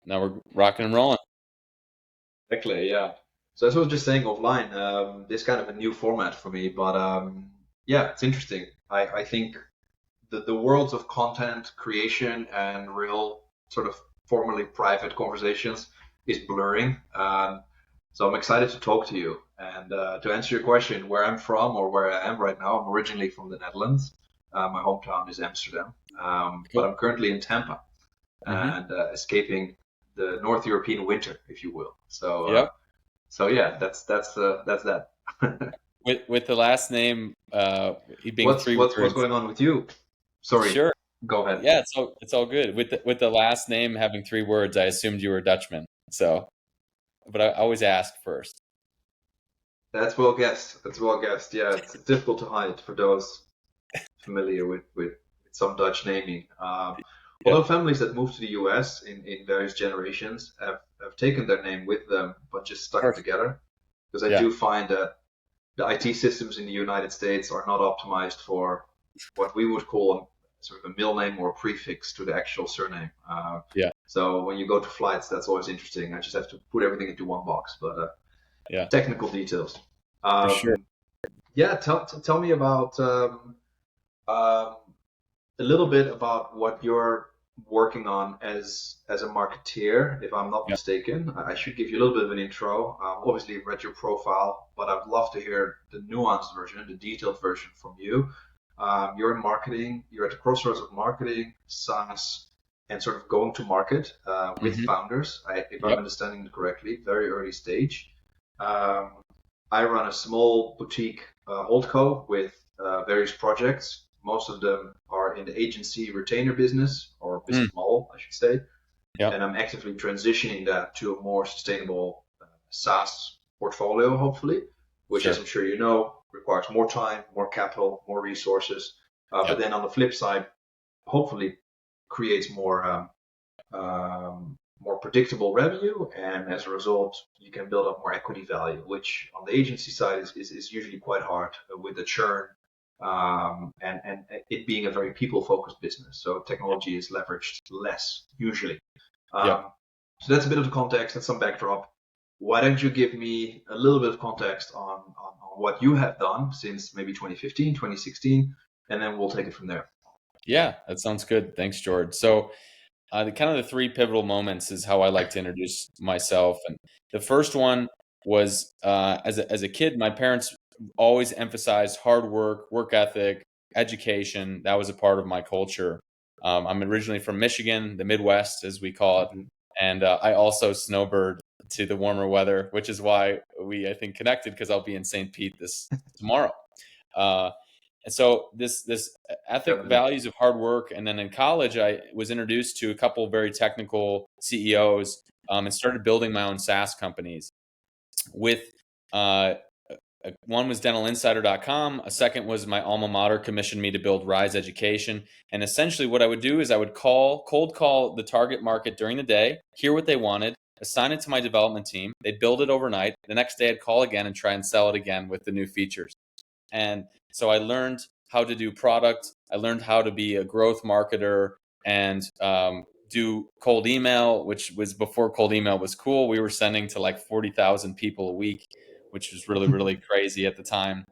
now we're rocking and rolling. Exactly, yeah. So as I was just saying offline, this kind of a new format for me, but yeah, it's interesting. I think the worlds of content creation and real sort of formally private conversations is blurring. So I'm excited to talk to you. And to answer your question, where I'm from or where I am right now, I'm originally from the Netherlands. My hometown is Amsterdam, but Cool. I'm currently in Tampa Hmm. and escaping the North European winter, if you will. Yep. So yeah, that's that. With the last name it being three What's words. going on with you? Sorry, Sure. go ahead. Yeah, it's all good. With the last name having three words, I assumed you were a Dutchman. So, but I always ask first. That's well guessed. That's well guessed. Yeah, it's difficult to hide for those familiar with some Dutch naming. Yep. Although families that moved to the US in various generations have taken their name with them, but just stuck it Perfect. together. Because I Yeah. do find that the IT systems in the United States are not optimized for what we would call sort of a middle name or a prefix to the actual surname. Yeah. So when you go to flights, that's always interesting. I just have to put everything into one box, but Yeah. technical details. For sure. Yeah, tell me about um, a little bit about what you're working on as a marketeer, if I'm not Yeah. mistaken. I should give you a little bit of an intro. Obviously, I've read your profile, but I'd love to hear the nuanced version, the detailed version from you. You're in marketing. You're at the crossroads of marketing, SaaS, and sort of going to market with Hmm. founders. If I'm Yep. understanding it correctly, very early stage. Um, I run a small boutique holdco with various projects. Most of them are in the agency retainer business or Mm. business model, I should say. Yep. And I'm actively transitioning that to a more sustainable SaaS portfolio, hopefully, which, as Sure. I'm sure you know, requires more time, more capital, more resources. But Yep. then on the flip side, hopefully creates more predictable revenue, and as a result, you can build up more equity value, which on the agency side is usually quite hard with the churn and it being a very people-focused business. So technology is leveraged less usually. Yep. Um, so that's a bit of the context and some backdrop. Why don't you give me a little bit of context on what you have done since maybe 2015, 2016, and then we'll take it from there. Yeah, that sounds good. Thanks, Jord. So, the kind of the three pivotal moments is how I like to introduce myself. And the first one was as a kid, my parents always emphasized hard work, work ethic, education. That was a part of my culture. I'm originally from Michigan, the Midwest, as we call it, Mhm. and I also snowbird to the warmer weather, which is why we, I think, connected because I'll be in St. Pete this tomorrow. Uh, and so this ethic Definitely. values of hard work, and then in college, I was introduced to a couple of very technical CEOs, and started building my own SaaS companies. With uh, one was DentalInsider.com. A second was my alma mater commissioned me to build Rise Education. And essentially, what I would do is I would cold call the target market during the day, hear what they wanted, assign it to my development team. They'd build it overnight. The next day, I'd call again and try and sell it again with the new features. And so I learned how to do product. I learned how to be a growth marketer and do cold email, which was before cold email was cool. We were sending to like 40,000 people a week, which was really, really crazy at the time.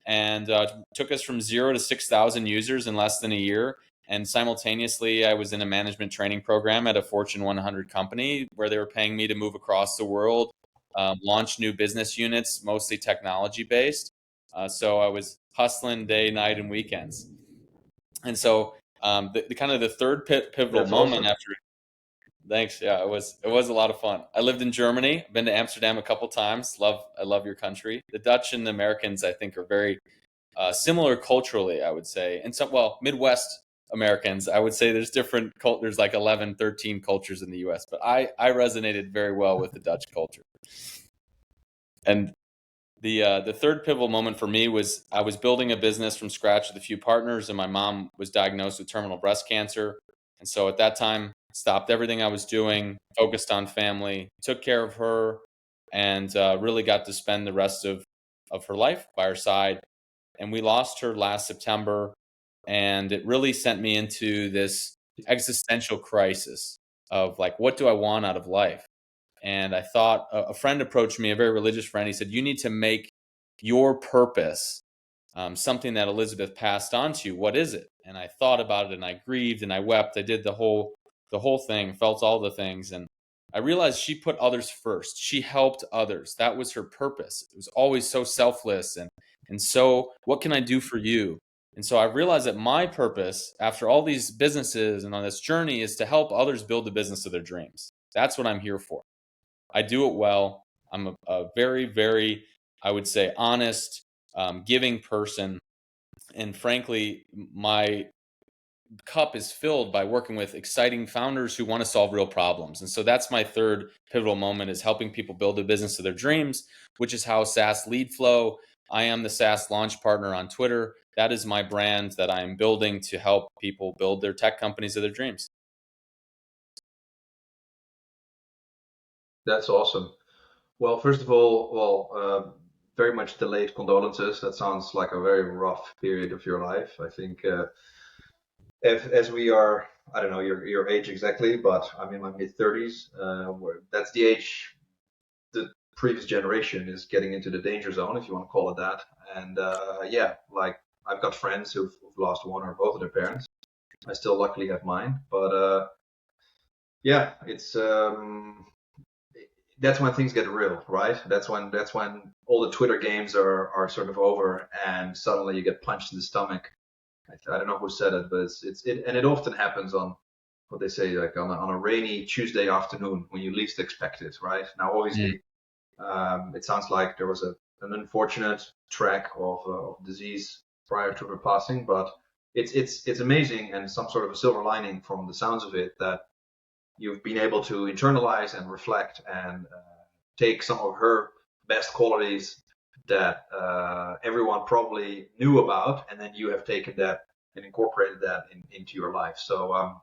And took us from 0 to 6,000 users in less than a year. And simultaneously, I was in a management training program at a Fortune 100 company where they were paying me to move across the world, launch new business units, mostly technology based. So I was hustling day, night, and weekends. And so the kind of the third pivotal That's moment awesome. after. Thanks. Yeah, it was a lot of fun. I lived in Germany. I've been to Amsterdam a couple times. I love your country. The Dutch and the Americans, I think, are very similar culturally, I would say. And some, well, Midwest Americans, I would say there's different there's like 11, 13 cultures in the US, but I resonated very well with the Dutch culture. And the third pivotal moment for me was I was building a business from scratch with a few partners, and my mom was diagnosed with terminal breast cancer. And so at that time, stopped everything I was doing, focused on family, took care of her, and really got to spend the rest of her life by her side. And we lost her last September, and it really sent me into this existential crisis. of like, what do I want out of life? And I thought, a friend approached me, a very religious friend. He said, you need to make your purpose something that Elizabeth passed on to you. What is it? And I thought about it, and I grieved and I wept. I did the whole thing, felt all the things. And I realized she put others first. She helped others. That was her purpose. It was always so selfless, and so, what can I do for you? And so I realized that my purpose, after all these businesses and on this journey, is to help others build the business of their dreams. That's what I'm here for. I do it well. I'm a very, very, I would say, honest, giving person. And frankly, my cup is filled by working with exciting founders who want to solve real problems. And so that's my third pivotal moment, is helping people build a business of their dreams, which is how SaaS Lead Flow. I am the SaaS launch partner on Twitter. That is my brand that I am building to help people build their tech companies of their dreams. That's awesome. Well, first of all, very much delayed condolences. That sounds like a very rough period of your life. I think as we are, I don't know your age exactly, but I'm in my mid-30s. That's the age the previous generation is getting into the danger zone, if you want to call it that. And yeah, like I've got friends who've lost one or both of their parents. I still luckily have mine, but yeah, it's that's when things get real, right? That's when all the Twitter games are sort of over, and suddenly you get punched in the stomach. I don't know who said it, but and it often happens on what they say, like on a rainy Tuesday afternoon when you least expect it, right? Now, obviously, it sounds like there was an unfortunate track of disease prior to her passing, but it's amazing, and some sort of a silver lining from the sounds of it, that you've been able to internalize and reflect and take some of her best qualities that everyone probably knew about, and then you have taken that and incorporated that into your life. So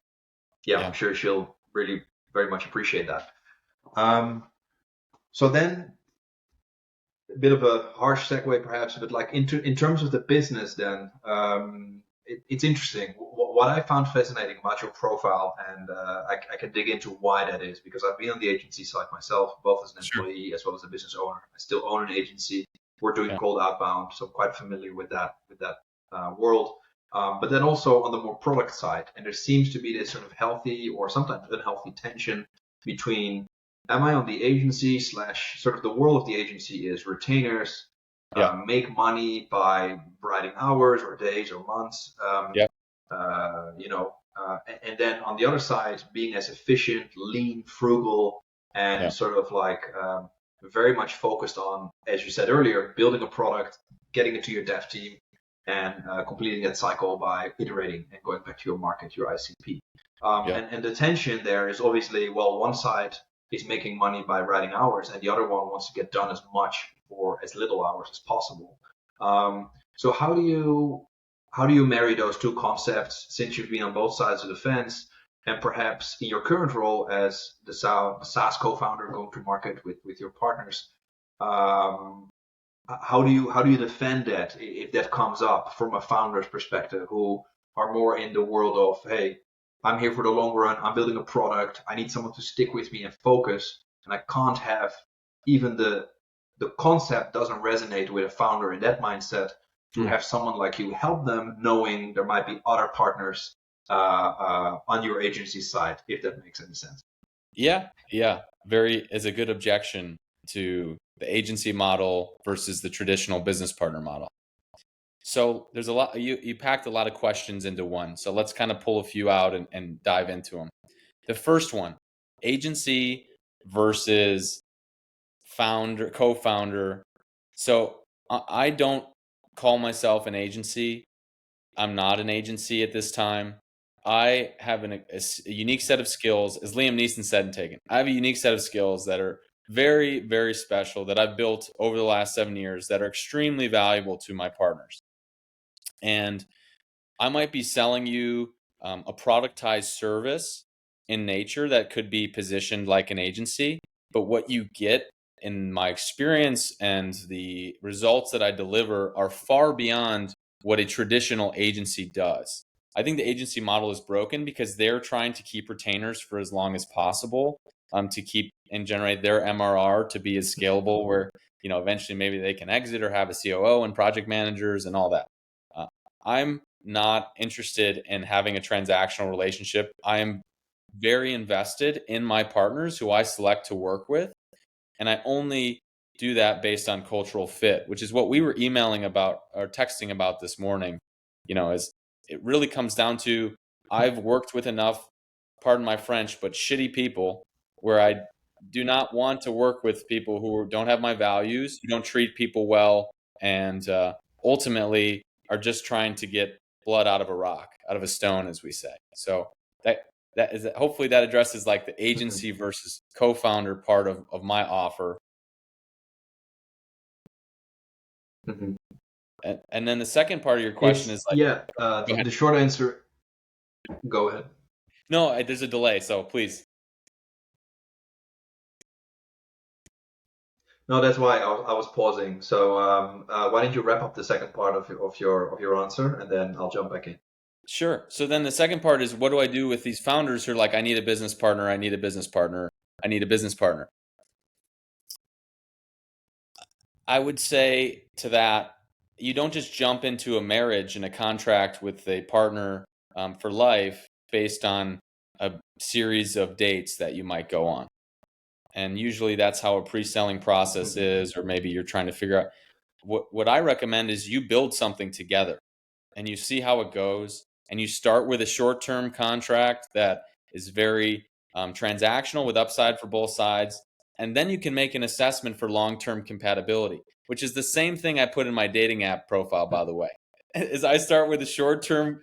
yeah, I'm sure she'll really very much appreciate that. So then, a bit of a harsh segue perhaps, but like in terms of the business, then it's interesting. What I found fascinating about your profile, and I can dig into why that is, because I've been on the agency side myself, both as an employee as well as a business owner. I still own an agency. We're doing cold outbound, so I'm quite familiar with that world. But then also on the more product side, and there seems to be this sort of healthy or sometimes unhealthy tension between, am I on the agency slash sort of the world of the agency is retainers, make money by writing hours or days or months, and then on the other side, being as efficient, lean, frugal, and sort of like very much focused on, as you said earlier, building a product, getting it to your dev team, and completing that cycle by iterating and going back to your market, your ICP. And the tension there is obviously, well, one side is making money by writing hours, and the other one wants to get done as much for as little hours as possible. So how do you marry those two concepts, since you've been on both sides of the fence, and perhaps in your current role as the SaaS co-founder going to market with your partners? How do you defend that if that comes up from a founder's perspective, who are more in the world of, hey, I'm here for the long run, I'm building a product, I need someone to stick with me and focus, and I can't have even the concept doesn't resonate with a founder in that mindset, to have someone like you help them, knowing there might be other partners on your agency side, if that makes any sense. Yeah. Very is a good objection to the agency model versus the traditional business partner model. So there's a lot, you packed a lot of questions into one. So let's kind of pull a few out and dive into them. The first one, agency versus co-founder. So I don't call myself an agency. I'm not an agency at this time. I have a unique set of skills, as Liam Neeson said in Taken. I have a unique set of skills that are very, very special, that I've built over the last 7 years, that are extremely valuable to my partners. And I might be selling you a productized service in nature that could be positioned like an agency, but what you get in my experience and the results that I deliver are far beyond what a traditional agency does. I think the agency model is broken because they're trying to keep retainers for as long as possible, to keep and generate their MRR to be as scalable where, eventually maybe they can exit or have a COO and project managers and all that. I'm not interested in having a transactional relationship. I am very invested in my partners who I select to work with. And I only do that based on cultural fit, which is what we were emailing about or texting about this morning. Is it really comes down to, I've worked with enough, pardon my French, but shitty people where I do not want to work with people who don't have my values, who don't treat people well, and ultimately are just trying to get blood out of a rock, out of a stone, as we say. So that is, hopefully that addresses like the agency versus co-founder part of my offer. Mm-hmm. And then the second part of your question is like, the short answer. Go ahead. No, there's a delay, so please. No, that's why I was pausing. So why don't you wrap up the second part of your answer, and then I'll jump back in. Sure. So then the second part is, what do I do with these founders who are like, I need a business partner, I need a business partner, I need a business partner? I would say to that, you don't just jump into a marriage and a contract with a partner for life based on a series of dates that you might go on. And usually that's how a pre-selling process is, or maybe you're trying to figure out. What I recommend is you build something together and you see how it goes. And you start with a short-term contract that is very transactional with upside for both sides. And then you can make an assessment for long-term compatibility, which is the same thing I put in my dating app profile, by the way. Is I start with a short-term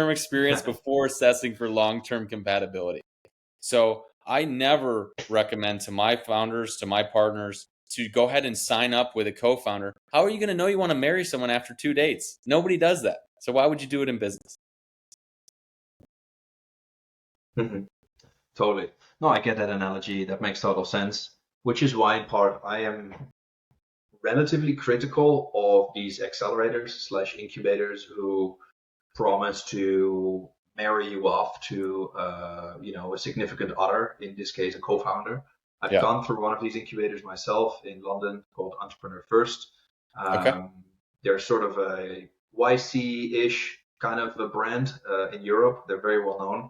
experience before assessing for long-term compatibility. So I never recommend to my founders, to my partners, to go ahead and sign up with a co-founder. How are you going to know you want to marry someone after 2 dates? Nobody does that. So why would you do it in business? Mm-hmm. Totally. No, I get that analogy. That makes total sense. Which is why, in part, I am relatively critical of these accelerators/incubators who promise to marry you off to a significant other, in this case a co-founder. I've gone through one of these incubators myself in London called Entrepreneur First. Okay. They're sort of a YC-ish kind of a brand in Europe. They're very well known.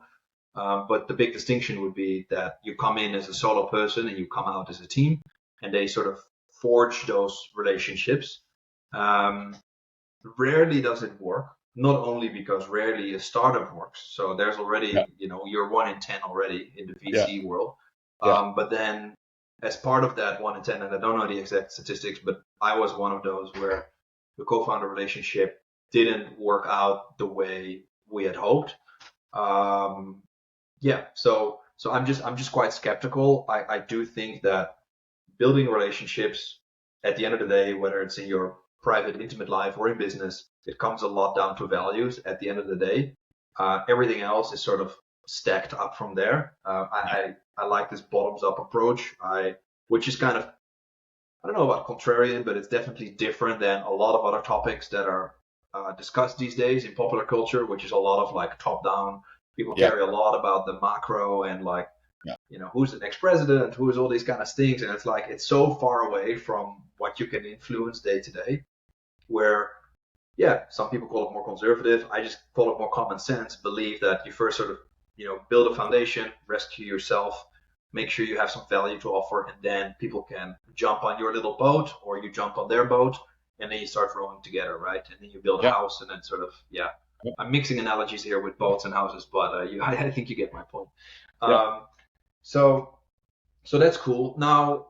But the big distinction would be that you come in as a solo person and you come out as a team, and they sort of forge those relationships. Rarely does it work, not only because rarely a startup works. So there's already, you're 1 in 10 already in the VC world. But then as part of that 1 in 10, and I don't know the exact statistics, but I was one of those where the co-founder relationship didn't work out the way we had hoped. So I'm just quite skeptical. I do think that building relationships at the end of the day, whether it's in your private, intimate life or in business, it comes a lot down to values at the end of the day. Everything else is sort of stacked up from there. I like this bottoms up approach, which is kind of, I don't know about contrarian, but it's definitely different than a lot of other topics that are discussed these days in popular culture, which is a lot of like top down. People care a lot about the macro and like, who's the next president, who's all these kind of things. And it's like, it's so far away from what you can influence day to day, where, some people call it more conservative. I just call it more common sense. Believe that you first sort of, build a foundation, rescue yourself, make sure you have some value to offer, and then people can jump on your little boat or you jump on their boat, and then you start rowing together, right? And then you build a house, and then sort of, I'm mixing analogies here with boats and houses, but I think you get my point. So that's cool. Now,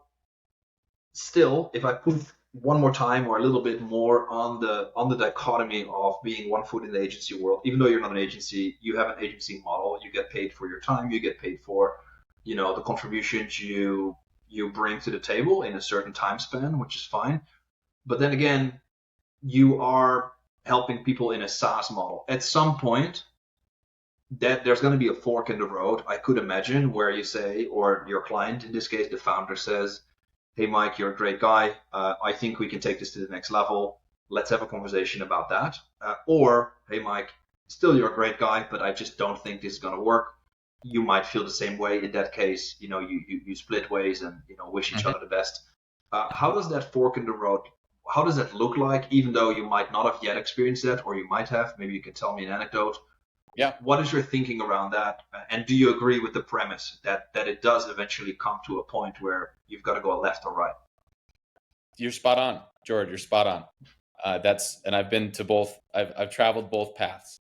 still, if I put one more time or a little bit more on the dichotomy of being 1 foot in the agency world, even though you're not an agency, you have an agency model. You get paid for your time. You get paid for, the contributions you bring to the table in a certain time span, which is fine. But then again, you are helping people in a SaaS model. At some point, that there's going to be a fork in the road, I could imagine, where you say, or your client, in this case, the founder says, hey, Mike, you're a great guy. I think we can take this to the next level. Let's have a conversation about that. Or, hey, Mike, still you're a great guy, but I just don't think this is gonna work. You might feel the same way. In that case, you split ways and wish each Mhm. other the best. How does that fork in the road? How does that look like? Even though you might not have yet experienced that, or you might have. Maybe you can tell me an anecdote. Yeah, What is your thinking around that? And do you agree with the premise that it does eventually come to a point where you've got to go left or right? you're spot on, Jord. You're spot on. And I've been to both. I've traveled both paths.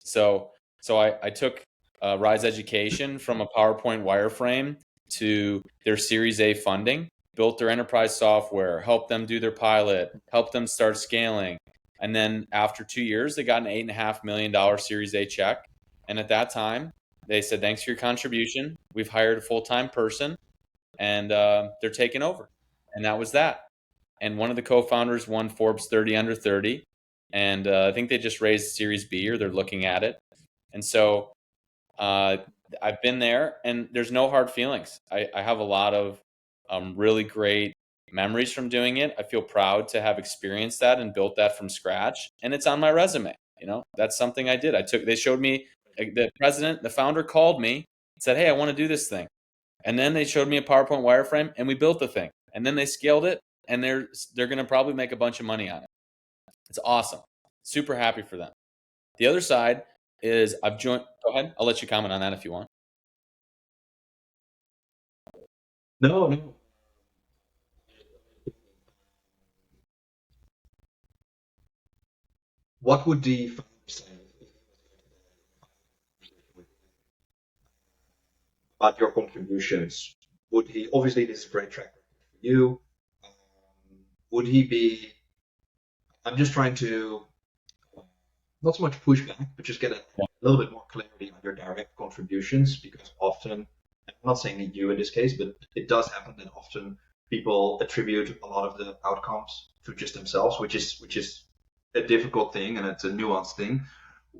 So I took Rise Education from a PowerPoint wireframe to their Series A funding, built their enterprise software, helped them do their pilot, helped them start scaling, and then after 2 years, they got an $8.5 million Series A check. And at that time, they said, "Thanks for your contribution. We've hired a full-time person, and they're taking over." And that was that. And one of the co-founders won Forbes 30 under 30, and I think they just raised Series B, or they're looking at it. And so uh, I've been there, and there's no hard feelings. I have a lot of really great memories from doing it. I feel proud to have experienced that and built that from scratch, and it's on my resume. That's something I did. They showed me, the founder called me and said, "Hey, I want to do this thing." And then they showed me a PowerPoint wireframe, and we built the thing. And then they scaled it, and they're going to probably make a bunch of money on it. It's awesome. Super happy for them. The other side is I've joined. Go ahead. I'll let you comment on that if you want. No, no. What would the founder say about your contributions? Would he, obviously, this is a great track record for you. Would he be, I'm just trying to not so much push back, but just get a little bit more clarity on your direct contributions because often, I'm not saying that you in this case, but it does happen that often people attribute a lot of the outcomes to just themselves, which is a difficult thing and it's a nuanced thing.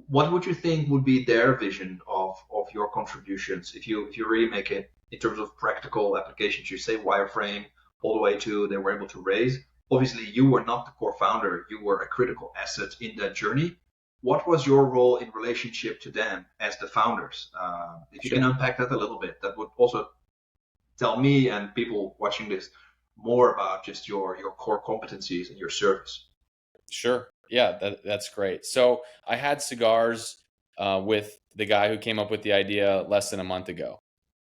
What would you think would be their vision of your contributions if you really make it in terms of practical applications? You say wireframe all the way to they were able to raise. Obviously, you were not the core founder; you were a critical asset in that journey. What was your role in relationship to them as the founders? If you can Sure. unpack that a little bit, that would also tell me and people watching this more about just your core competencies and your service. Sure. Yeah, that's great. So I had cigars with the guy who came up with the idea less than a month ago.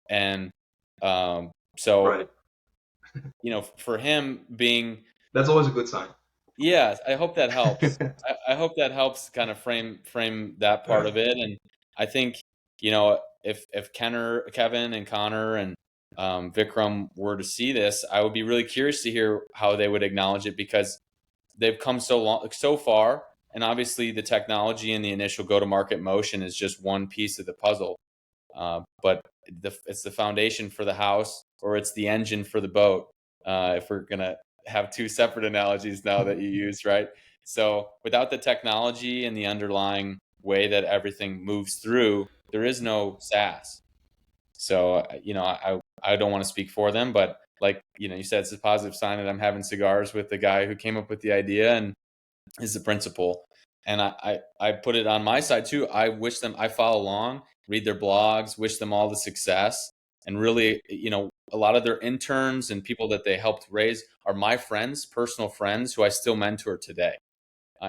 And so, Right. for him being, That's always a good sign. yeah, I hope that helps. I hope that helps kind of frame that part of it. And I think, if Kevin and Connor and Vikram were to see this, I would be really curious to hear how they would acknowledge it, because they've come so far, and obviously the technology and the initial go-to-market motion is just one piece of the puzzle. But it's the foundation for the house, or it's the engine for the boat. If we're gonna have two separate analogies now that you use, right? So without the technology and the underlying way that everything moves through, there is no SaaS. So I don't want to speak for them, but like you said, it's a positive sign that I'm having cigars with the guy who came up with the idea and is the principal. And I put it on my side too. I follow along, read their blogs, wish them all the success. And really, a lot of their interns and people that they helped raise are my friends, personal friends who I still mentor today.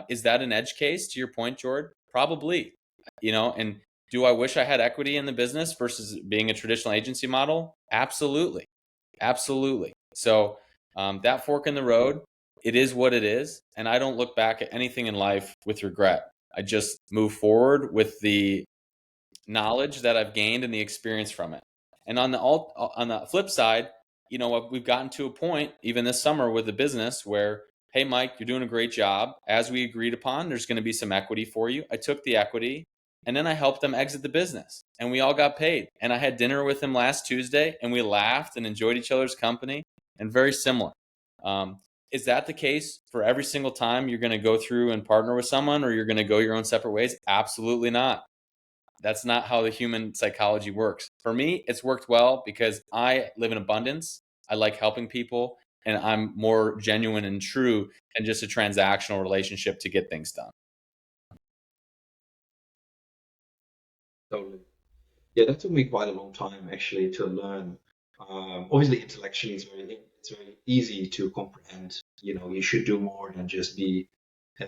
Is that an edge case to your point, Jord? Probably. And do I wish I had equity in the business versus being a traditional agency model? Absolutely. Absolutely. So that fork in the road, it is what it is. And I don't look back at anything in life with regret. I just move forward with the knowledge that I've gained and the experience from it. And on the flip side, we've gotten to a point even this summer with the business where, hey, Mike, you're doing a great job. As we agreed upon, there's going to be some equity for you. I took the equity, and then I helped them exit the business, and we all got paid. And I had dinner with him last Tuesday, and we laughed and enjoyed each other's company, and very similar. Um, is that the case for every single time you're going to go through and partner with someone, or you're going to go your own separate ways? Absolutely not. That's not how the human psychology works. For me, it's worked well because I live in abundance. I like helping people, and I'm more genuine and true than just a transactional relationship to get things done. Totally. Yeah, that took me quite a long time actually to learn. Obviously, intellectually, it's very easy to comprehend. You know, you should do more than just be uh,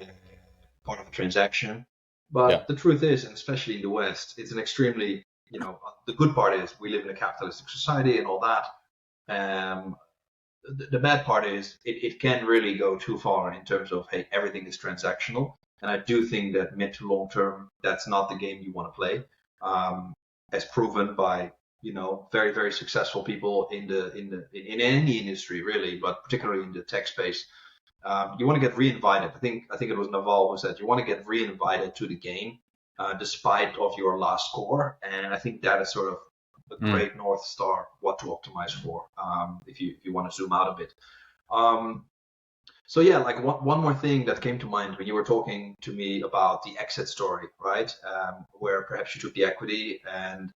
part of a transaction. Yeah. But the truth is, and especially in the West, it's an extremely, the good part is we live in a capitalistic society and all that. Um, the bad part is it can really go too far in terms of, hey, everything is transactional. And I do think that mid to long term, that's not the game you want to play, um, as proven by very very successful people in any industry really, but particularly in the tech space. You want to get reinvited. I think it was Naval who said you want to get reinvited to the game, despite of your last score. And I think that is sort of a Mm. great north star what to optimize for, if you want to zoom out a bit. Um, so yeah, like one more thing that came to mind when you were talking to me about the exit story, right? Where perhaps you took the equity, and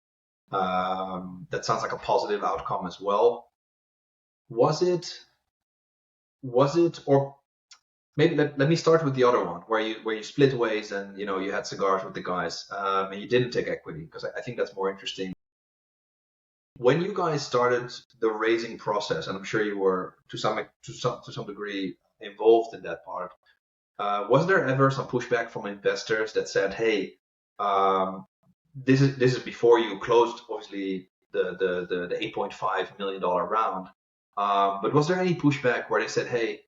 that sounds like a positive outcome as well. Was it? Was it? Or maybe let me start with the other one, where you split ways and you had cigars with the guys, and you didn't take equity, because I think that's more interesting. When you guys started the raising process, and I'm sure you were to some degree involved in that part, was there ever some pushback from investors that said, "Hey, um, this is before you closed, obviously the $8.5 million round, but was there any pushback where they said, "Hey,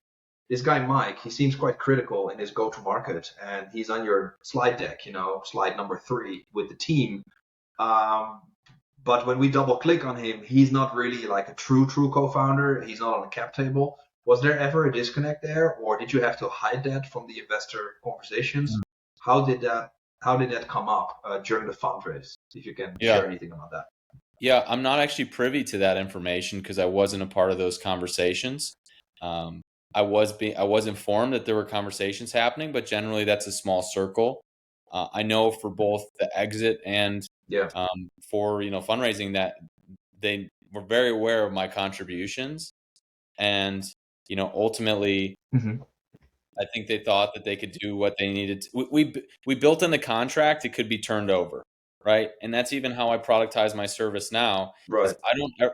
this guy Mike, he seems quite critical in his go-to-market, and he's on your slide deck, slide number 3 with the team. Um, but when we double click on him, he's not really like a true co-founder. He's not on the cap table." Was there ever a disconnect there, or did you have to hide that from the investor conversations? How did that come up during the fundraise? If you can Yeah. share anything about that. Yeah. I'm not actually privy to that information because I wasn't a part of those conversations. Um, I was informed that there were conversations happening, but generally that's a small circle. I know for both the exit and Yeah. for fundraising that they were very aware of my contributions, and ultimately Hmm. I think they thought that they could do what they needed to. We built in the contract it could be turned over, right? And that's even how I productize my service now. Is Right.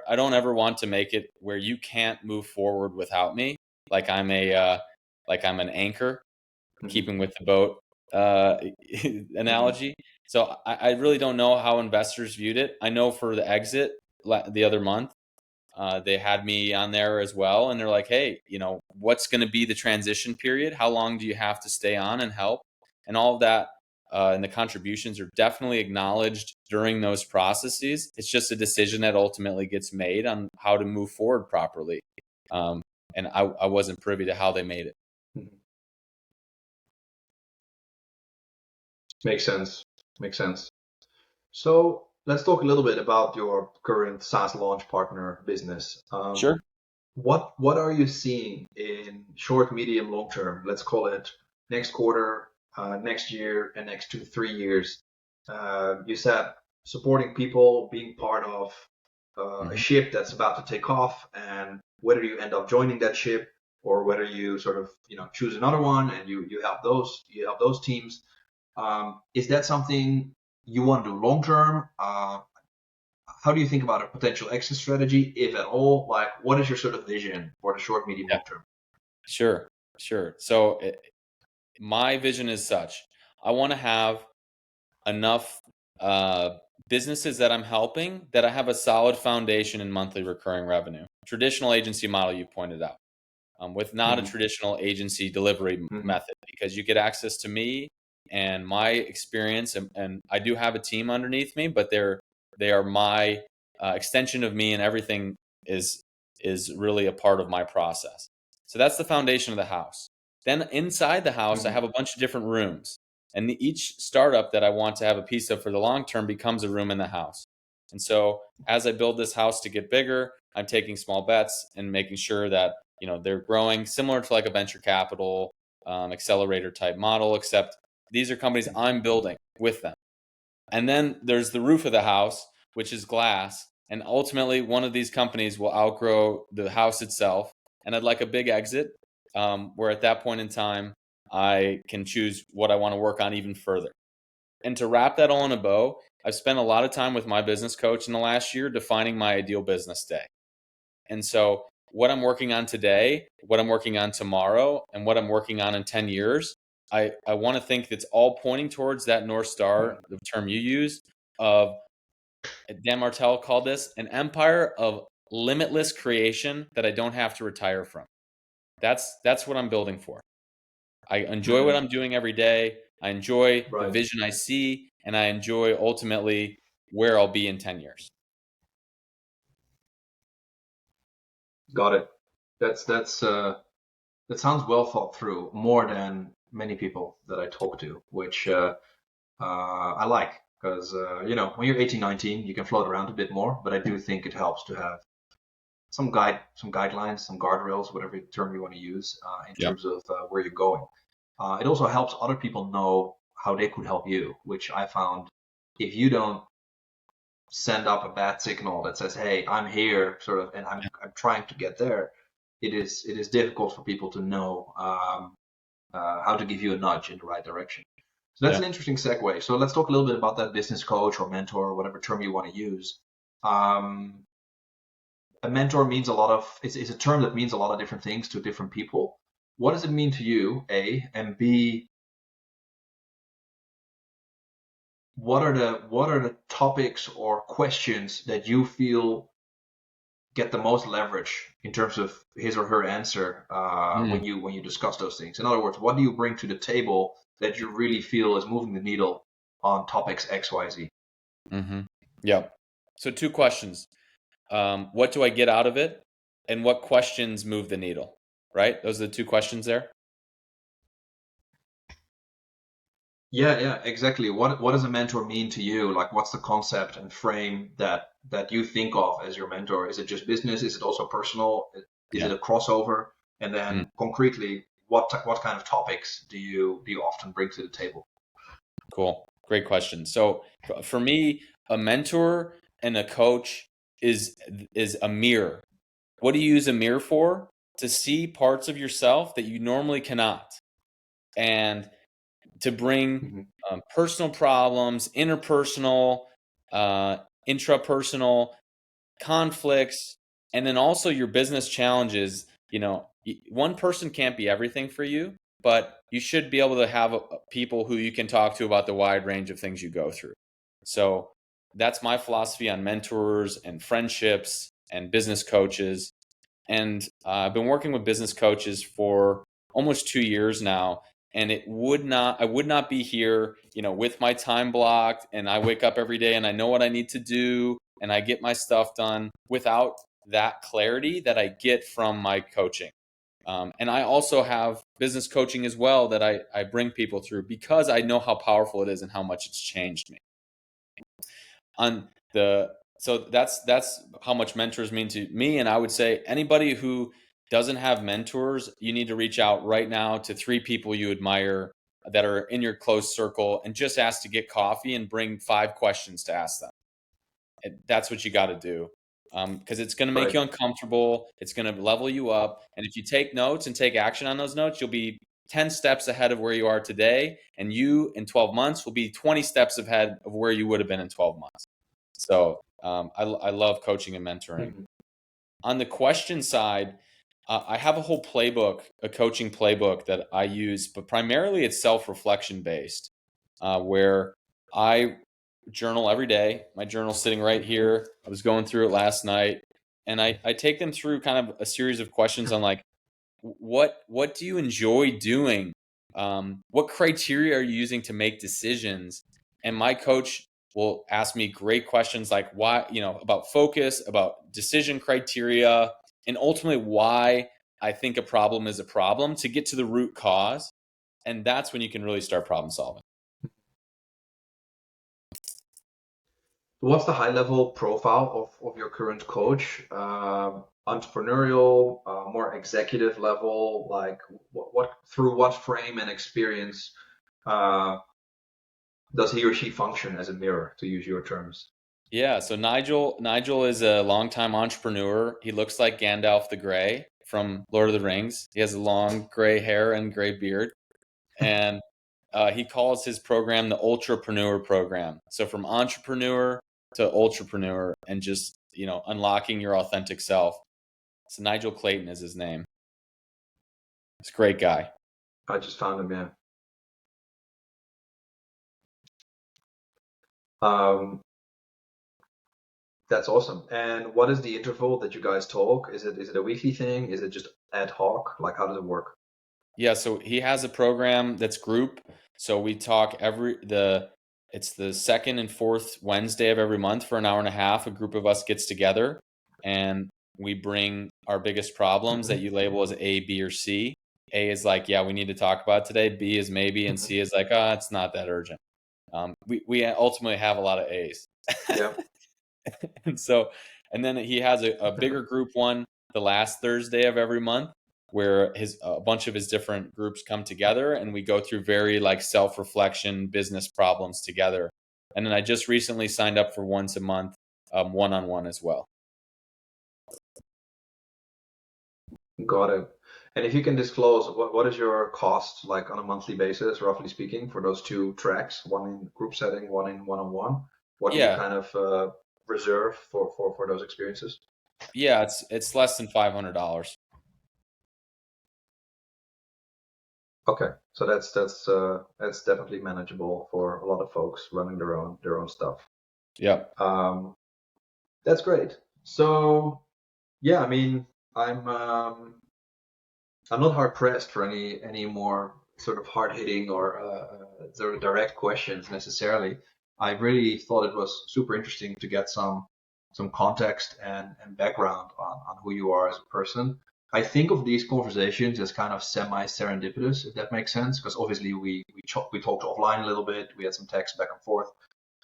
I don't ever want to make it where you can't move forward without me, like I'm an anchor Hmm. keeping with the boat uh, Hmm. analogy. So I really don't know how investors viewed it. I know for the exit the other month, they had me on there as well, and they're like, "Hey, what's going to be the transition period? How long do you have to stay on and help?" And all of that, and the contributions are definitely acknowledged during those processes. It's just a decision that ultimately gets made on how to move forward properly. Um, and I wasn't privy to how they made it. Hmm. Makes sense. Makes sense. So let's talk a little bit about your current SaaS launch partner business. Sure. What are you seeing in short, medium, long term? Let's call it next quarter, next year, and next 2, 3 years. You said supporting people, being part of a Hmm. ship that's about to take off, and whether you end up joining that ship or whether you sort of choose another one and you help those teams. Is that something you want to do long term? How do you think about a potential exit strategy, if at all? Like, what is your sort of vision for the short, medium, Yeah. long term? Sure. Sure. So my vision is such: I want to have enough uh, businesses that I'm helping that I have a solid foundation in monthly recurring revenue. Traditional agency model you pointed out, with not a Hmm. traditional agency delivery Hmm. method, because you get access to me and my experience, and I do have a team underneath me, but they are my extension of me, and everything is really a part of my process. So that's the foundation of the house. Then inside the house, I Hmm. have a bunch of different rooms, and each startup that I want to have a piece of for the long term becomes a room in the house. And so as I build this house to get bigger, I'm taking small bets and making sure that they're growing similar to like a venture capital accelerator type model, except these are companies I'm building with them. And then there's the roof of the house, which is glass. And ultimately, one of these companies will outgrow the house itself. And I'd like a big exit, where at that point in time, I can choose what I want to work on even further. And to wrap that all in a bow, I've spent a lot of time with my business coach in the last year defining my ideal business day. And so what I'm working on today, what I'm working on tomorrow, and what I'm working on in 10 years, I want to think it's all pointing towards that North Star, the term you use, of Dan Martell called this an empire of limitless creation that I don't have to retire from. That's what I'm building for. I enjoy what I'm doing every day. I enjoy the vision I see, and I enjoy ultimately where I'll be in 10 years. Got it. That sounds well thought through, more than many people that I talk to, which I like, because when you're 18, 19, you can float around a bit more, but I do think it helps to have some guidelines, some guardrails, whatever term you want to use, in terms of where you're going. It also helps other people know how they could help you, which I found if you don't send up a bad signal that says, "Hey, I'm here," sort of, and I'm trying to get there, it is difficult for people to know how to give you a nudge in the right direction. So that's an interesting segue. So let's talk a little bit about that business coach or mentor or whatever term you want to use. A mentor means it's a term that means a lot of different things to different people. What does it mean to you, A, and B, what are the topics or questions that you feel get the most leverage in terms of his or her answer when you discuss those things? In other words, what do you bring to the table that you really feel is moving the needle on topics X, Y, Z? Yeah. So 2 questions. What do I get out of it? And what questions move the needle? Right? Those are the 2 questions there. Yeah, exactly. What does a mentor mean to you? Like, what's the concept and frame that you think of as your mentor? Is it just business? Is it also personal? Is it a crossover? And then concretely, what kind of topics do you often bring to the table? Cool. Great question. So for me, a mentor and a coach is a mirror. What do you use a mirror for? To see parts of yourself that you normally cannot. And to bring personal problems, interpersonal, intrapersonal conflicts, and then also your business challenges. One person can't be everything for you, but you should be able to have people who you can talk to about the wide range of things you go through. So that's my philosophy on mentors and friendships and business coaches. And I've been working with business coaches for almost 2 years now. And I would not be here, with my time blocked, and I wake up every day and I know what I need to do and I get my stuff done without that clarity that I get from my coaching. And I also have business coaching as well that I bring people through because I know how powerful it is and how much it's changed me. So that's how much mentors mean to me. And I would say anybody who doesn't have mentors, you need to reach out right now to 3 people you admire that are in your close circle and just ask to get coffee and bring 5 questions to ask them. And that's what you got to do. Because it's going to make you uncomfortable. It's going to level you up. And if you take notes and take action on those notes, you'll be 10 steps ahead of where you are today. And you in 12 months will be 20 steps ahead of where you would have been in 12 months. So I love coaching and mentoring. On the question side, I have a whole playbook, a coaching playbook that I use, but primarily it's self-reflection based, where I journal every day. My journal's sitting right here. I was going through it last night, and I take them through kind of a series of questions on like, what do you enjoy doing? What criteria are you using to make decisions? And my coach will ask me great questions like why, about focus, about decision criteria, and ultimately why I think a problem is a problem to get to the root cause. And that's when you can really start problem solving. What's the high level profile of your current coach? Entrepreneurial, more executive level, like what through what frame and experience does he or she function as a mirror, to use your terms? Yeah, so Nigel is a longtime entrepreneur. He looks like Gandalf the Grey from Lord of the Rings. He has long gray hair and gray beard. And he calls his program the Ultrapreneur program. So from entrepreneur to ultrapreneur, and just, unlocking your authentic self. So Nigel Clayton is his name. He's a great guy. I just found him, yeah. That's awesome. And what is the interval that you guys talk? Is it a weekly thing? Is it just ad hoc? Like, how does it work? Yeah, so he has a program that's group. So we talk it's the second and fourth Wednesday of every month for an hour and a half. A group of us gets together and we bring our biggest problems that you label as A, B, or C. A is like, yeah, we need to talk about it today. B is maybe, and C is like, it's not that urgent. We ultimately have a lot of A's. Yeah. And then he has a bigger group one the last Thursday of every month, where a bunch of his different groups come together and we go through very like self-reflection business problems together. And then I just recently signed up for once a month, one-on-one as well. Got it. And if you can disclose, what is your cost like on a monthly basis, roughly speaking, for those two tracks, one in group setting, one in one-on-one? What do you kind of reserve for those experiences? Yeah, it's less than $500. Okay, so that's definitely manageable for a lot of folks running their own stuff. Yeah. That's great. So yeah, I mean, I'm not hard pressed for any more sort of hard hitting or sort of direct questions necessarily. I really thought it was super interesting to get some context and background on who you are as a person. I think of these conversations as kind of semi-serendipitous, if that makes sense, because obviously we talked offline a little bit, we had some text back and forth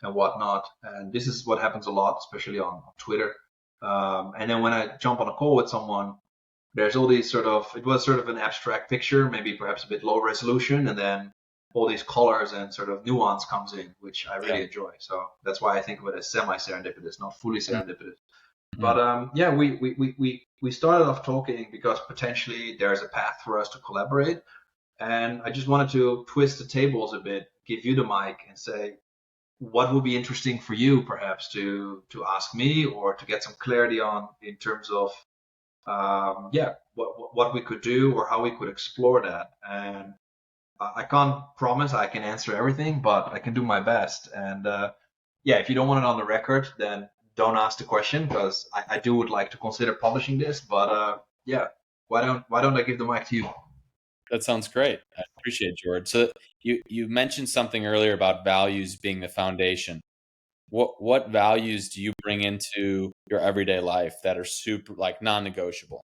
and whatnot, and this is what happens a lot, especially on Twitter. And then when I jump on a call with someone, there's all these it was sort of an abstract picture, maybe perhaps a bit low resolution, and then all these colors and sort of nuance comes in, which I really enjoy. So that's why I think of it as semi-serendipitous, not fully serendipitous. But yeah, we started off talking because potentially there's a path for us to collaborate, and I just wanted to twist the tables a bit, give you the mic, and say what would be interesting for you, perhaps to ask me or to get some clarity on in terms of yeah, what we could do or how we could explore that. And I can't promise I can answer everything, but I can do my best. And yeah, if you don't want it on the record, then don't ask the question, because I would like to consider publishing this. But yeah, why don't I give the mic to you? That sounds great. I appreciate it, Jord. So you mentioned something earlier about values being the foundation. What values do you bring into your everyday life that are super like non-negotiable?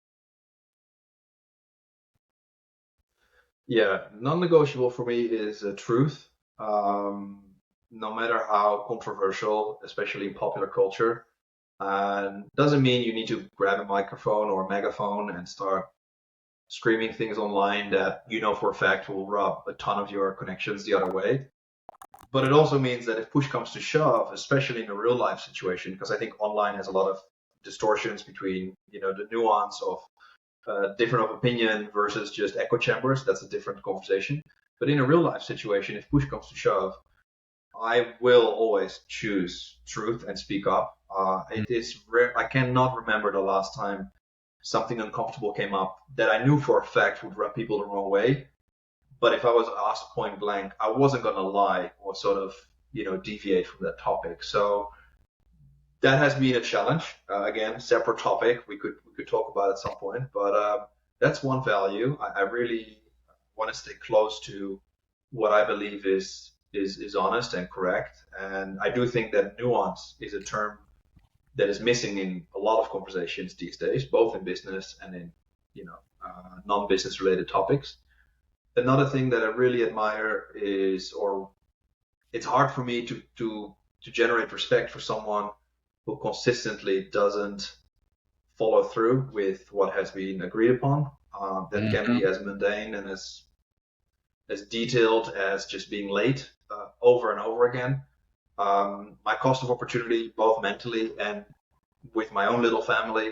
Yeah, non-negotiable for me is truth. No matter how controversial, especially in popular culture, and doesn't mean you need to grab a microphone or a megaphone and start screaming things online that you know for a fact will rub a ton of your connections the other way. But it also means that if push comes to shove, especially in a real life situation, because I think online has a lot of distortions between the nuance of different of opinion versus just echo chambers. That's a different conversation. But in a real life situation, if push comes to shove, I will always choose truth and speak up. It is rare. I cannot remember the last time something uncomfortable came up that I knew for a fact would rub people the wrong way. But if I was asked point blank, I wasn't going to lie or sort of, deviate from that topic. So that has been a challenge. Again, separate topic. We could talk about at some point. But that's one value. I really want to stay close to what I believe is honest and correct. And I do think that nuance is a term that is missing in a lot of conversations these days, both in business and in non-business related topics. Another thing that I really admire is, or it's hard for me to generate respect for someone who consistently doesn't follow through with what has been agreed upon. That can be as mundane and as detailed as just being late over and over again. My cost of opportunity, both mentally and with my own little family,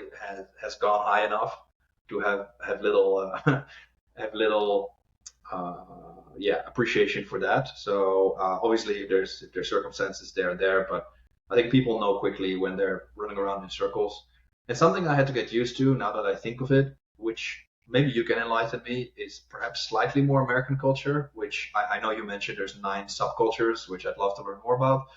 has gone high enough to have little appreciation for that. So obviously, there's circumstances there and there, but I think people know quickly when they're running around in circles. And something I had to get used to now that I think of it, which maybe you can enlighten me, is perhaps slightly more American culture, which I know you mentioned there's 9 subcultures, which I'd love to learn more about.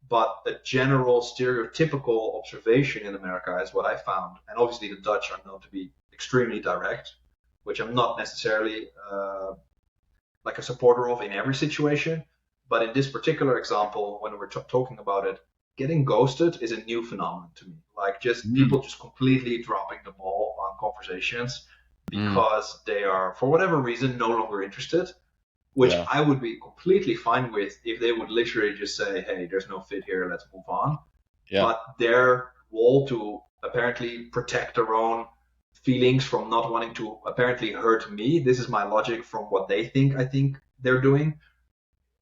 But a general stereotypical observation in America is what I found. And obviously, the Dutch are known to be extremely direct, which I'm not necessarily like a supporter of in every situation. But in this particular example, when we're talking about it, getting ghosted is a new phenomenon to me. Like just people just completely dropping the ball on conversations because they are, for whatever reason, no longer interested, which Yeah. I would be completely fine with if they would literally just say, hey, there's no fit here, let's move on. Yeah. But their wall to apparently protect their own feelings from not wanting to apparently hurt me, this is my logic from what they think I think they're doing,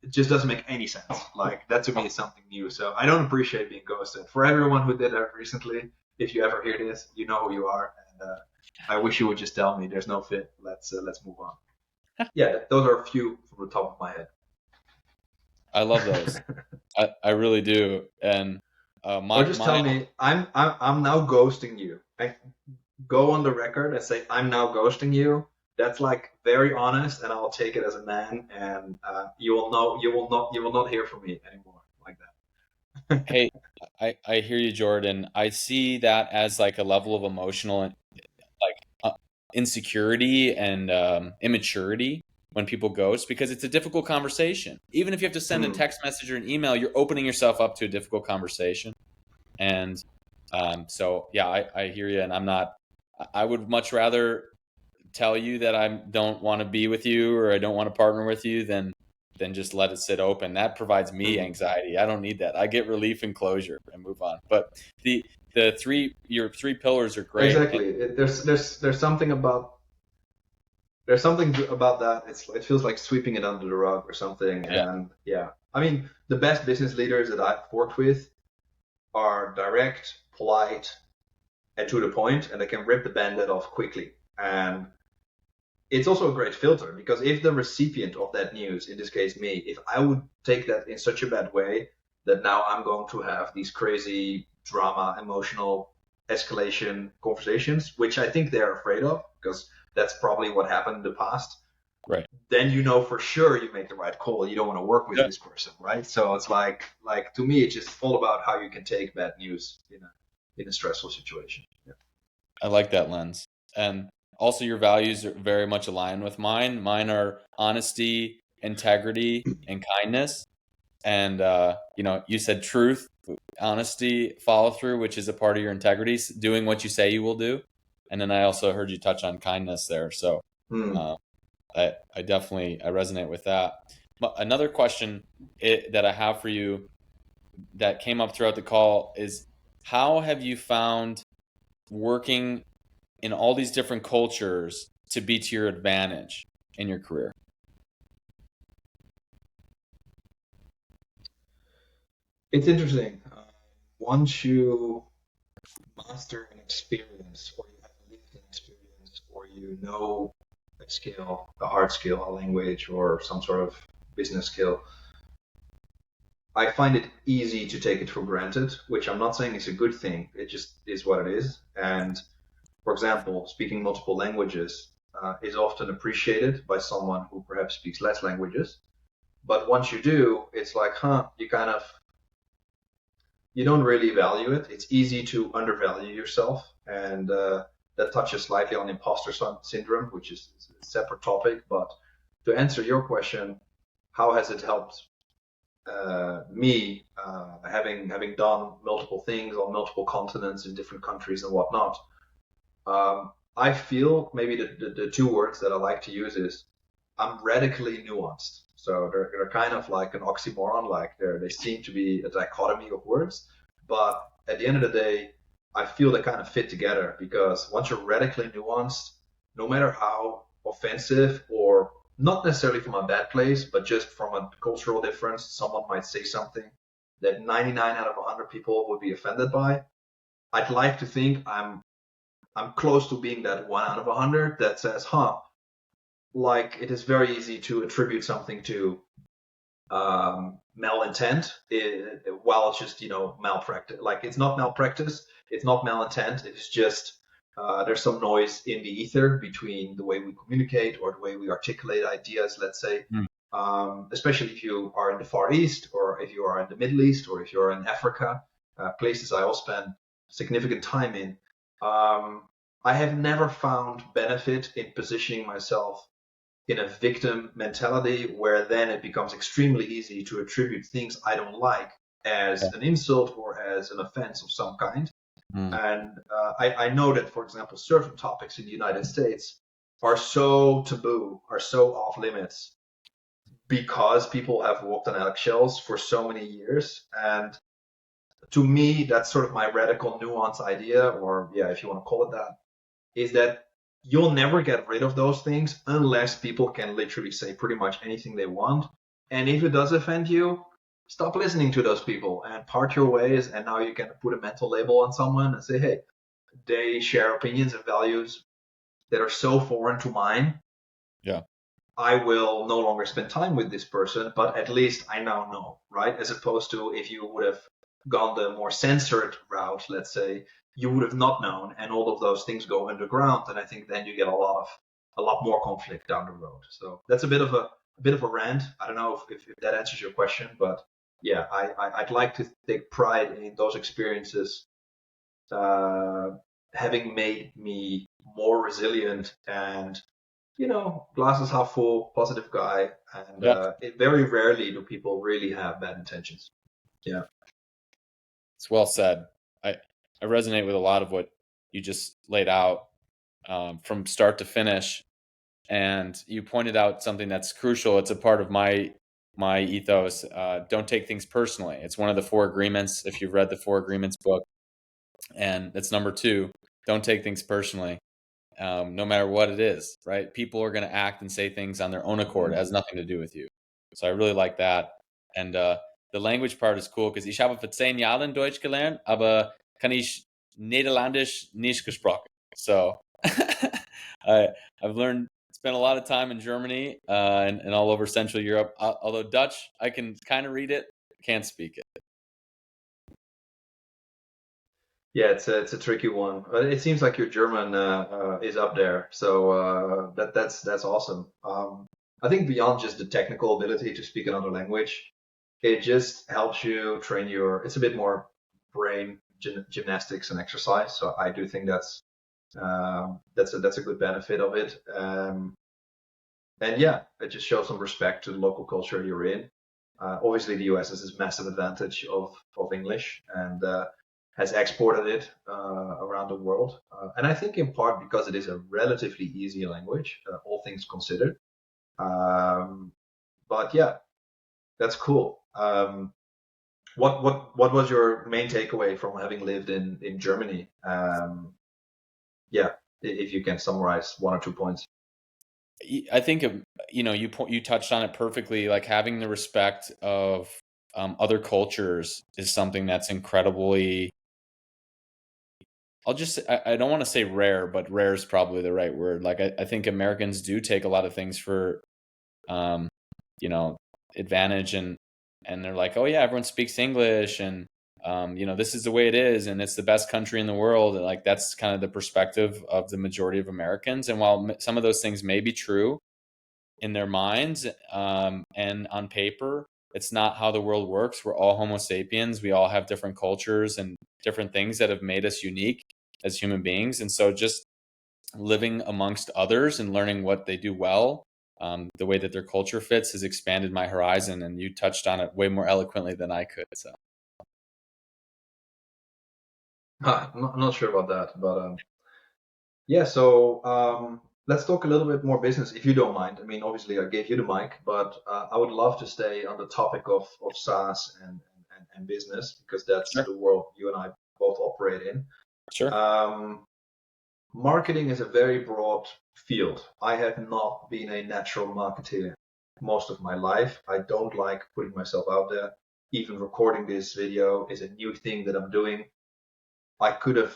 it just doesn't make any sense. Like that to me is something new. So I don't appreciate being ghosted. For everyone who did that recently, if you ever hear this, you know who you are, and I wish you would just tell me there's no fit. Let's move on. Yeah, those are a few from the top of my head. I love those. I really do. And Or just tell me I'm now ghosting you. I go on the record and say I'm now ghosting you. That's like very honest, and I'll take it as a man, and you will know you will not hear from me anymore like that. Hey, I hear you, Jordan. I see that as like a level of emotional like insecurity and immaturity when people ghost, because it's a difficult conversation. Even if you have to send a text message or an email, you're opening yourself up to a difficult conversation. And so, yeah, I hear you. And I would much rather tell you that I don't want to be with you or I don't want to partner with you than just let it sit open. That provides me anxiety. I don't need that. I get relief and closure and move on. But your 3 pillars are great. Exactly. There's something about that. It feels like sweeping it under the rug or something. Yeah. And yeah, I mean the best business leaders that I've worked with are direct, polite, and to the point, and they can rip the band-aid off quickly. And it's also a great filter because if the recipient of that news, in this case me, if I would take that in such a bad way that now I'm going to have these crazy drama, emotional escalation conversations, which I think they're afraid of because that's probably what happened in the past. Right. Then you know for sure you make the right call. You don't want to work with this person, right? So it's like to me, it's just all about how you can take bad news in a stressful situation. Yeah. I like that lens. And also your values are very much aligned with mine. Mine are honesty, integrity, and kindness. And you said truth, honesty, follow through, which is a part of your integrity, doing what you say you will do. And then I also heard you touch on kindness there. So I definitely resonate with that. But another question that I have for you that came up throughout the call is, how have you found working in all these different cultures to be to your advantage in your career? It's interesting. Once you master an experience, or you have lived an experience, or you know a skill, a hard skill, a language, or some sort of business skill, I find it easy to take it for granted, which I'm not saying is a good thing. It just is what it is. And for example, speaking multiple languages is often appreciated by someone who perhaps speaks less languages. But once you do, it's like, you don't really value it. It's easy to undervalue yourself. And that touches slightly on imposter syndrome, which is a separate topic. But to answer your question, how has it helped me, having done multiple things on multiple continents in different countries and whatnot? I feel maybe the 2 words that I like to use is I'm radically nuanced. So they're kind of like an oxymoron, like they seem to be a dichotomy of words, but at the end of the day, I feel they kind of fit together because once you're radically nuanced, no matter how offensive or not necessarily from a bad place, but just from a cultural difference, someone might say something that 99 out of 100 people would be offended by. I'd like to think I'm close to being that 1 out of 100 that says, like it is very easy to attribute something to malintent, while it's just malpractice. Like it's not malpractice, it's not malintent. It's just there's some noise in the ether between the way we communicate or the way we articulate ideas. Let's say, Mm. especially if you are in the Far East or if you are in the Middle East or if you're in Africa, places I all spend significant time in. I have never found benefit in positioning myself in a victim mentality where then it becomes extremely easy to attribute things I don't like Yeah. as an insult or as an offense of some kind. Mm. And I know that, for example, certain topics in the United States are so taboo, are so off limits because people have walked on eggshells for so many years. And to me, that's sort of my radical nuance idea, or yeah, if you want to call it that, is that you'll never get rid of those things unless people can literally say pretty much anything they want. And if it does offend you, stop listening to those people and part your ways. And now you can put a mental label on someone and say, hey, they share opinions and values that are so foreign to mine. Yeah. I will no longer spend time with this person, but at least I now know, right? As opposed to if you would have gone the more censored route, let's say, you would have not known, and all of those things go underground, and I think then you get a lot more conflict down the road. So that's a bit of a rant. I don't know if that answers your question, but yeah, I'd like to take pride in those experiences, uh, having made me more resilient and glasses half full, positive guy, and Yeah. very rarely do people really have bad intentions. Yeah. It's well said. I resonate with a lot of what you just laid out, from start to finish. And you pointed out something that's crucial. It's a part of my ethos. Don't take things personally. It's one of the four agreements. If you've read the Four Agreements book, and it's number 2. Don't take things personally, no matter what it is. Right? People are going to act and say things on their own accord. It has nothing to do with you. So I really like that. And the language part is cool because ich habe vor 10 Jahren Deutsch gelernt, aber kann ich Niederländisch nicht gesprochen. So I've learned, spent a lot of time in Germany and all over Central Europe. Although Dutch, I can kind of read it, can't speak it. Yeah, it's a tricky one. It seems like your German is up there, so that's awesome. I think beyond just the technical ability to speak another language, it just helps you train it's a bit more brain gymnastics and exercise. So I do think that's a good benefit of it. And yeah, it just shows some respect to the local culture you're in. Obviously, the US has this massive advantage of English and has exported it around the world. And I think in part because it is a relatively easy language, all things considered. But yeah, that's cool. What was your main takeaway from having lived in Germany? Yeah, if you can summarize 1 or 2 points. I think you touched on it perfectly. Like having the respect of other cultures is something that's incredibly. I don't want to say rare, but rare is probably the right word. Like I think Americans do take a lot of things for, um, advantage, and they're like, oh yeah, everyone speaks English, and this is the way it is, and it's the best country in the world. And like that's kind of the perspective of the majority of Americans. And while some of those things may be true in their minds, and on paper, it's not how the world works. We're all Homo sapiens. We all have different cultures and different things that have made us unique as human beings. And so just living amongst others and learning what they do well, the way that their culture fits, has expanded my horizon. And you touched on it way more eloquently than I could. So I'm not sure about that, but yeah. So let's talk a little bit more business, if you don't mind. I mean, obviously, I gave you the mic, but I would love to stay on the topic of SaaS and business because that's sure, the world you and I both operate in. sure, Marketing is a very broad field. I have not been a natural marketer most of my life. I don't like putting myself out there. Even recording this video is a new thing that I'm doing. I could have,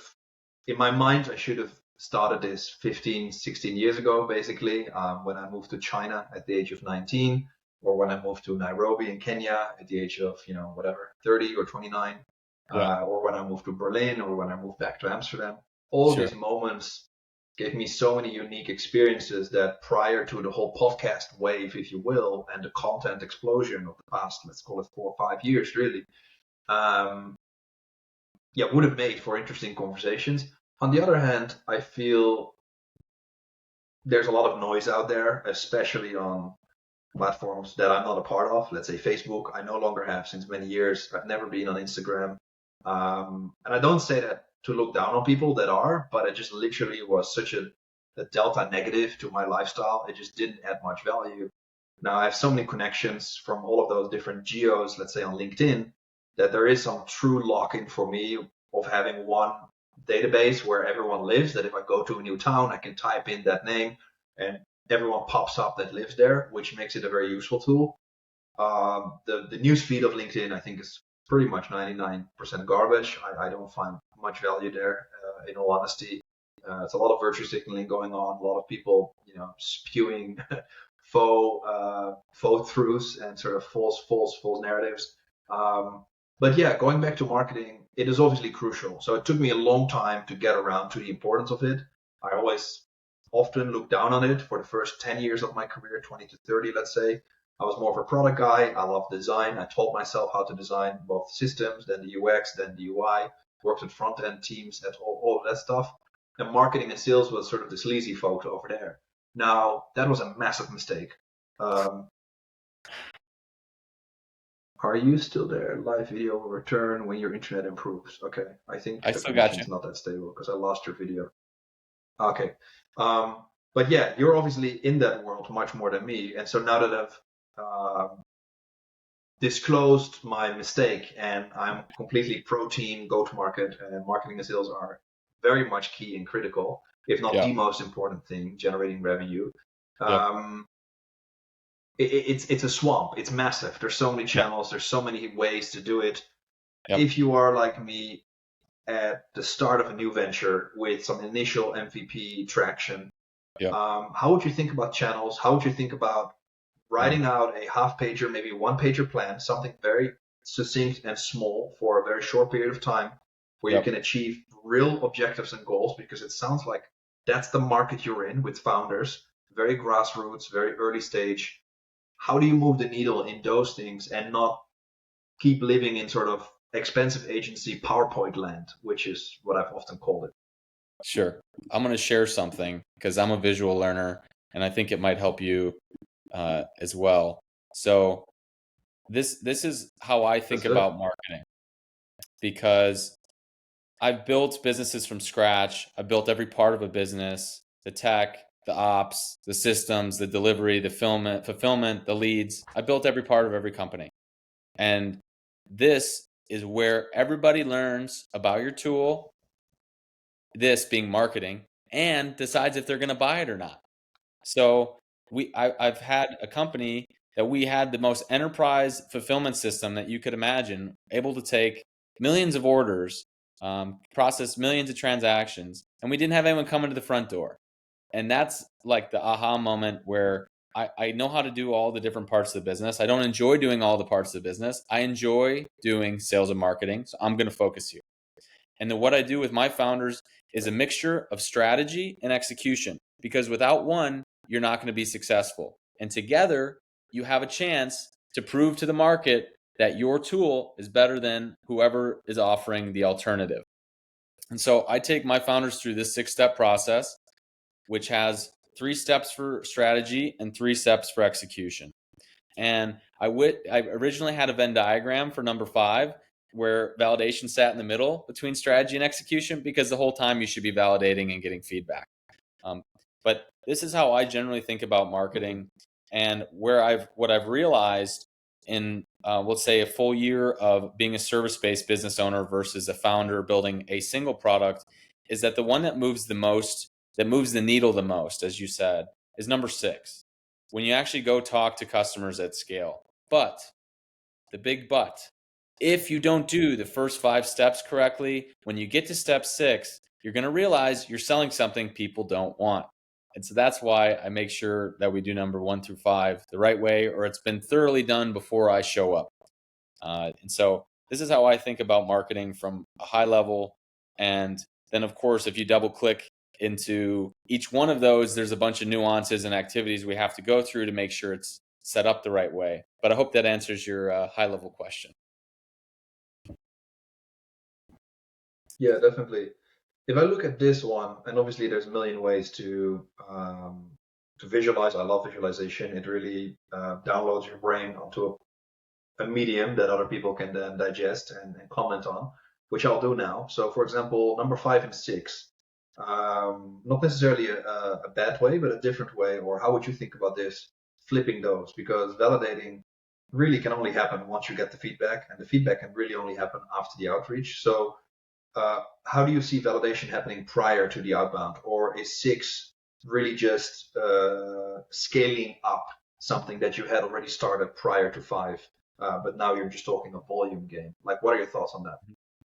in my mind, I should have started this 15, 16 years ago, basically, when I moved to China at the age of 19, or when I moved to Nairobi in Kenya at the age of, whatever, 30 or 29, Yeah. or when I moved to Berlin, or when I moved back to Amsterdam. All Sure. these moments gave me so many unique experiences that prior to the whole podcast wave, if you will, and the content explosion of the past, let's call it 4 or 5 years, really, um, yeah, would have made for interesting conversations. On the other hand, I feel there's a lot of noise out there, especially on platforms that I'm not a part of. Let's say Facebook, I no longer have since many years. I've never been on Instagram. And I don't say that to look down on people that are, but it just literally was such a delta negative to my lifestyle. It just didn't add much value. Now I have so many connections from all of those different geos, let's say on LinkedIn, that there is some true lock-in for me of having one database where everyone lives, that if I go to a new town, I can type in that name and everyone pops up that lives there, which makes it a very useful tool. The news feed of LinkedIn, I think, is pretty much 99% garbage. I don't find much value there, in all honesty. It's a lot of virtue signaling going on, a lot of people, spewing faux truths and sort of false narratives. But yeah, going back to marketing, it is obviously crucial. So it took me a long time to get around to the importance of it. I always often looked down on it for the first 10 years of my career, 20 to 30, let's say. I was more of a product guy. I love design. I taught myself how to design both systems, then the UX, then the UI, worked with front end teams, at all of that stuff. And marketing and sales was sort of the sleazy folks over there. Now, that was a massive mistake. Are you still there? Live video will return when your internet improves. Okay. I think I the still got connection you. is not that stable because I lost your video. Okay. But yeah, you're obviously in that world much more than me. And so now that I've disclosed my mistake and I'm completely pro team, go to market, and marketing and sales are very much key and critical, if not Yeah. the most important thing, generating revenue. Yep. It's a swamp. It's massive. There's so many Yep. channels. There's so many ways to do it. Yep. If you are like me at the start of a new venture with some initial MVP traction, Yep. how would you think about channels? How would you think about writing out a half pager, maybe one pager plan, something very succinct and small for a very short period of time where you Yep. can achieve real objectives and goals? Because it sounds like that's the market you're in with founders, very grassroots, very early stage. How do you move the needle in those things and not keep living in sort of expensive agency PowerPoint land, which is what I've often called it? Sure. I'm going to share something because I'm a visual learner and I think it might help you as well. So this is how I think about marketing, because I've built businesses from scratch. I've built every part of a business, the tech, the ops, the systems, the delivery, the fulfillment, the leads. I built every part of every company. And this is where everybody learns about your tool, this being marketing, and decides if they're going to buy it or not. So I've had a company that we had the most enterprise fulfillment system that you could imagine, able to take millions of orders, process millions of transactions, and we didn't have anyone coming to the front door. And that's like the aha moment where I know how to do all the different parts of the business. I don't enjoy doing all the parts of the business. I enjoy doing sales and marketing, so I'm going to focus here. And then what I do with my founders is a mixture of strategy and execution, because without one, you're not going to be successful. And together, you have a chance to prove to the market that your tool is better than whoever is offering the alternative. And so I take my founders through this 6-step process, which has 3 steps for strategy and 3 steps for execution. And I originally had a Venn diagram for number 5, where validation sat in the middle between strategy and execution, because the whole time you should be validating and getting feedback. But this is how I generally think about marketing, and what I've realized in let's say a full year of being a service-based business owner versus a founder building a single product, is that the one that moves the most, that moves the needle the most, as you said, is number 6. When you actually go talk to customers at scale. But the big but, if you don't do the first 5 steps correctly, when you get to step 6, you're going to realize you're selling something people don't want. And so that's why I make sure that we do number 1 through 5 the right way, or it's been thoroughly done before I show up. And so this is how I think about marketing from a high level. And then, of course, if you double click into each one of those, there's a bunch of nuances and activities we have to go through to make sure it's set up the right way. But I hope that answers your high level question. Yeah, definitely. If I look at this one, and obviously there's a million ways to visualize. I love visualization. It really downloads your brain onto a medium that other people can then digest and comment on, which I'll do now. So, for example, number 5 and 6, not necessarily a bad way, but a different way. Or how would you think about this? Flipping those, because validating really can only happen once you get the feedback, and the feedback can really only happen after the outreach. So how do you see validation happening prior to the outbound, or is 6 really just scaling up something that you had already started prior to 5, but now you're just talking a volume game? Like, what are your thoughts on that?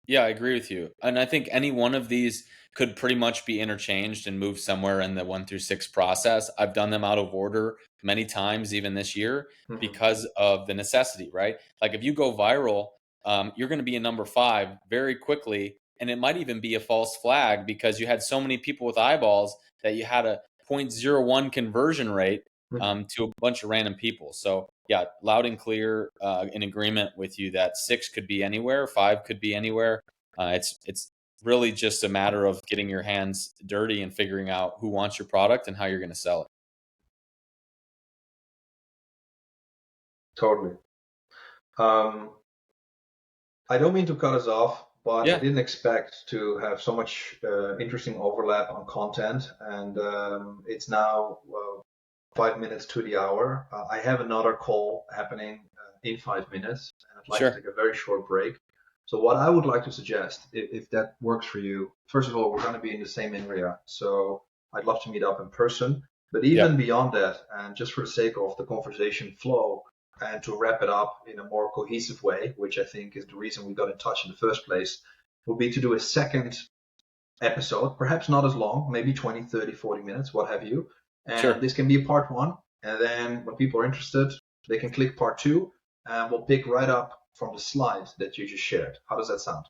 Yeah, I agree with you. And I think any one of these could pretty much be interchanged and moved somewhere in the 1 through 6 process. I've done them out of order many times, even this year, Mm-hmm. because of the necessity, right? Like if you go viral, you're going to be in number 5 very quickly. And it might even be a false flag because you had so many people with eyeballs that you had a 0.01 conversion rate Mm-hmm. to a bunch of random people. So yeah, loud and clear, in agreement with you that 6 could be anywhere, 5 could be anywhere. It's really just a matter of getting your hands dirty and figuring out who wants your product and how you're going to sell it. Totally. Um, I don't mean to cut us off, but I Yeah, didn't expect to have so much interesting overlap on content. And it's now 5 minutes to the hour. I have another call happening in 5 minutes, and I'd like to sure. take a very short break. So what I would like to suggest, if that works for you, first of all, we're going to be in the same area, so I'd love to meet up in person. But Yeah, even beyond that, and just for the sake of the conversation flow, and to wrap it up in a more cohesive way, which I think is the reason we got in touch in the first place, would be to do a second episode, perhaps not as long, maybe 20, 30, 40 minutes, what have you. And sure. this can be a part 1. And then when people are interested, they can click part 2, and we'll pick right up from the slide that you just shared. How does that sound?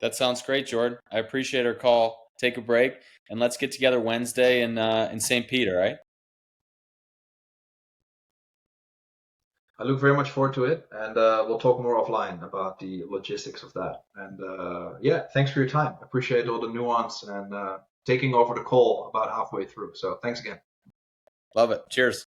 That sounds great, Jord. I appreciate our call. Take a break and let's get together Wednesday in St. Pete, all right? I look very much forward to it, and we'll talk more offline about the logistics of that. And yeah, thanks for your time. I appreciate all the nuance and taking over the call about halfway through. So thanks again. Love it. Cheers.